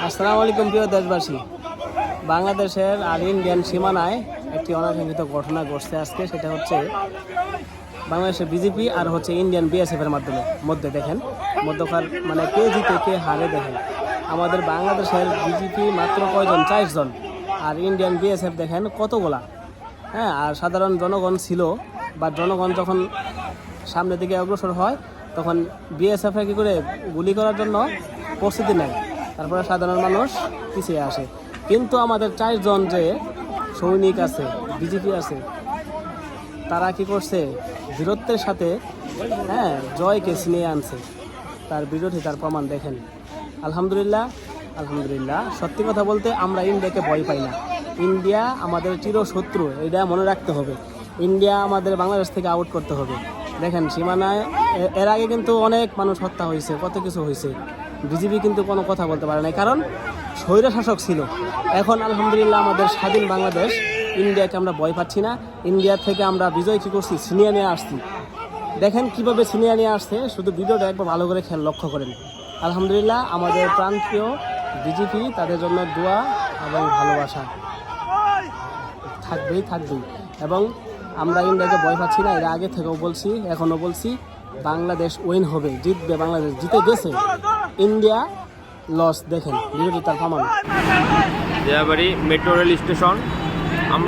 আসসালামু আলাইকুম প্রিয় দেশবাসী। বাংলাদেশের আর ইন্ডিয়ান সীমানায় একটি অনাকাঙ্ক্ষিত ঘটনা ঘটছে আজকে। সেটা হচ্ছে বাংলাদেশের বিজেপি আর হচ্ছে ইন্ডিয়ান বিএসএফ এর মধ্যে দেখেন মধ্যকার মানে কে জিতে কে হারে দেখেন। আমাদের বাংলাদেশের বিজেপি মাত্র কয়জন, 4 জন, আর ইন্ডিয়ান বিএসএফ দেখেন কতগুলা। হ্যাঁ, আর সাধারণ জনগণ ছিল বা জনগণ যখন সামনের দিকে অগ্রসর হয় তখন বিএসএফ কী করে গুলি করার জন্য প্রস্তুতি নেয়, তারপরে সাধারণ মানুষ পিছিয়ে আসে। কিন্তু আমাদের 4 জন যে সৈনিক আছে, বিজেপি আছে, তারা কি করছে বীরত্বের সাথে জয়কে ছিনিয়ে আনছে। তার বিরোধী তার প্রমাণ দেখেন। আলহামদুলিল্লাহ আলহামদুলিল্লাহ। সত্যি কথা বলতে আমরা ইন্ডিয়াকে ভয় পাই না। ইন্ডিয়া আমাদের চিরশত্রু, এটা মনে রাখতে হবে। ইন্ডিয়া আমাদের বাংলাদেশ থেকে আউট করতে হবে। দেখেন সীমানায় এর আগে কিন্তু অনেক মানুষ হত্যা হয়েছে, কত কিছু হয়েছে। বিজেপি কিন্তু কোনো কথা বলতে পারে না, কারণ স্বৈরশাসক ছিল। এখন আলহামদুলিল্লাহ আমাদের স্বাধীন বাংলাদেশ, ইন্ডিয়াকে আমরা ভয় পাচ্ছি না। ইন্ডিয়া থেকে আমরা বিজয় কী করছি, ছিনিয়ে নিয়ে আসছি। দেখেন কিভাবে ছিনিয়ে নিয়ে আসছে, শুধু ভিডিওটা একবার ভালো করে লক্ষ্য করেন। আলহামদুলিল্লাহ আমাদের প্রান্তীয় বিজেপি, তাদের জন্য দোয়া এবং ভালোবাসা থাকবেই। এবং আমরা ইন্ডিয়াকে ভয় পাচ্ছি না, এর আগে থেকেও বলছি, এখনও বলছি, বাংলাদেশ উইন হবে, জিতবে। বাংলাদেশ জিতে গেছে, ইন্ডিয়া লস। দেখেন ভিডিওটি তার প্রমাণ। Diabari metro rail station.